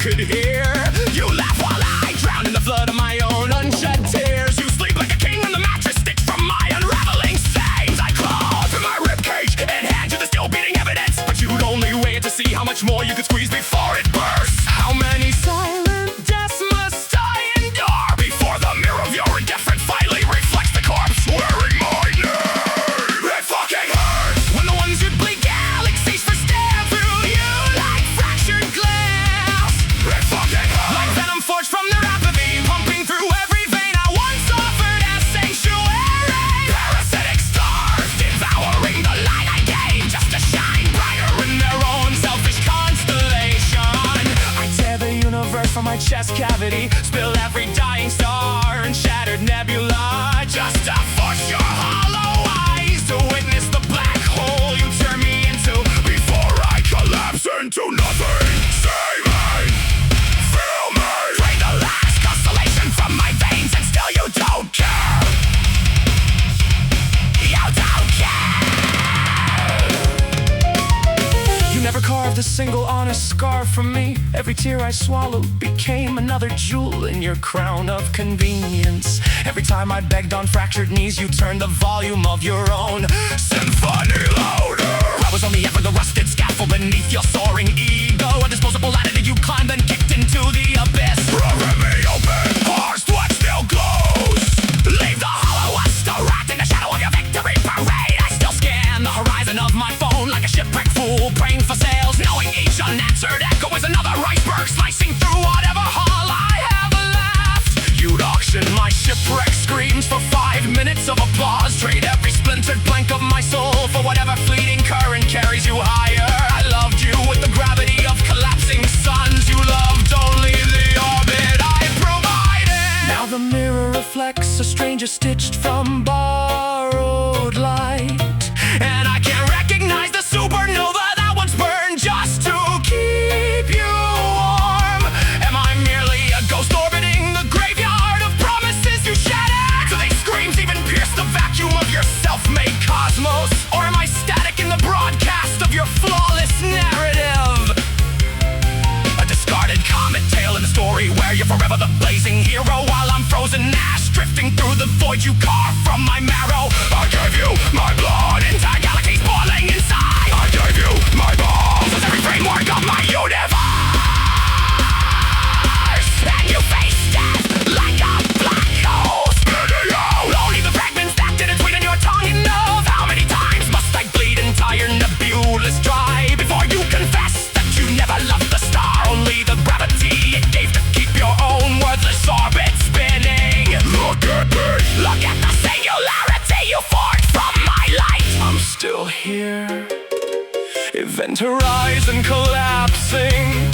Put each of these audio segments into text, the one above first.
could hear. You laugh while I drown in the flood of my own unshed tears. You sleep like a king on the mattress sticks from my unraveling stains. I claw through my ribcage and hand you the still beating evidence, but you'd only wait to see how much more you could squeeze before it bursts. How many silent deaths must I endure before the mirror of your indifferent finally reflects the corpse wearing my name? It fucking hurts when the ones you'd bleed galaxies for stare through you like fractured glass. It fucking hurts like venom forged from their apathy, pumping through every vein I once offered as sanctuary. Parasitic stars devouring the light I gave just to shine brighter in their own selfish constellation. I tear the universe from my chest cavity, spill every dying star and shattered nebula just to force your hollow eyes to witness the black hole you turn me into before I collapse into nothing. See me, feel me, drain the last constellation from my veins and still you don't care. You don't care. You never carved a single honest scar from me. Every tear I swallowed became another jewel in your crown of convenience. Every time I begged on fractured knees, you turned the volume of your own symphony louder. I was only ever the rusted scaffold beneath your soaring ego, a disposable ladder you climbed then kicked into the abyss. Rip me open, parsed what still glows. Leave the hollow us still wrapped in the shadow of your victory parade. I still scan the horizon of my phone like a shipwrecked fool, praying for sales, knowing each unanswered echo is another iceberg slicing through whatever hull I have left. You'd auction my shipwreck screams for 5 minutes of applause, trade every splintered plank of my soul for whatever fleeting current carries you higher. I loved you with the gravity of collapsing suns. You loved only the orbit I provided. Now the mirror reflects a stranger stitched from borrowed light, and I can't recognize the supernova that once burned just to keep you warm. Am I merely a ghost orbiting the graveyard of promises you shattered? Do they screams even pierce the vacuum of your self-made cosmos? Or am I static in the broadcast of your flawless narrative? A discarded comet tale in the story where you're forever the blazing hero while I'm frozen ash drifting through the void you carved from my marrow. I gave you my blood into galaxies boiling inside. I gave you my balls as every framework of my universe, and you faced death like a black hole. Spitting out only the fragments that didn't sweeten your tongue enough. How many times must I bleed entire nebulas dry before you confess that you never loved the star, only the gravity it gave to keep your own worthless orbit spinning? Look at me, look at the singularity you forged from my light. I'm still here, event horizon collapsing,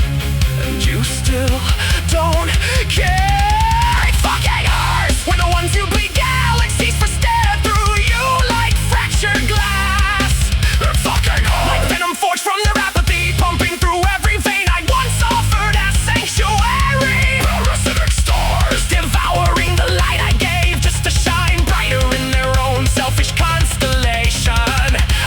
and you still don't care. It fucking hurts when the ones you bleed galaxies for stare through you like fractured glass. It fucking hurts like venom forged from their apathy, pumping through every vein I once offered as sanctuary. Parasitic stars devouring the light I gave just to shine brighter in their own selfish constellation.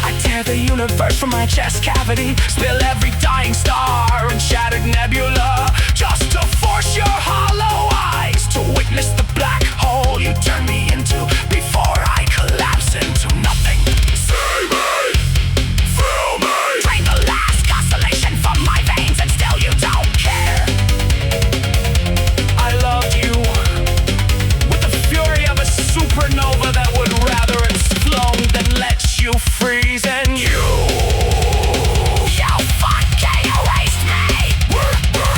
I tear the universe from my chest cavity, spill every dying star and shattered nebula just to force your hollow eyes to witness the black hole you turn me into before I collapse into nothing. See me, feel me, drain the last constellation from my veins and still you don't care. I loved you with the fury of a supernova that would rather explode than let you freeze, and you fucking erased me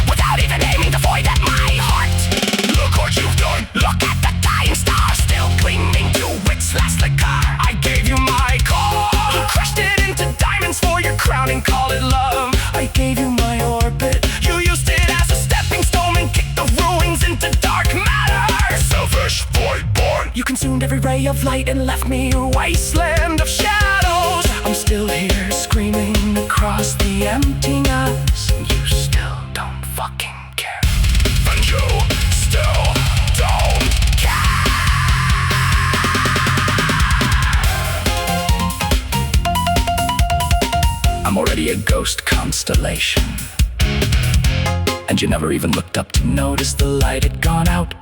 without even aiming the void at my heart. Look what you've done. Look at the dying star still clinging to its last liquor. I gave you my core, crushed it into diamonds for your crown and called it love. I gave you my orbit, you used it as a stepping stone and kicked the ruins into dark matter. Selfish void born, you consumed every ray of light and left me a wasteland of shadows. I'm still here screaming across the emptiness, and you still don't fucking care. And you still don't care. I'm already a ghost constellation, and you never even looked up to notice the light had gone out.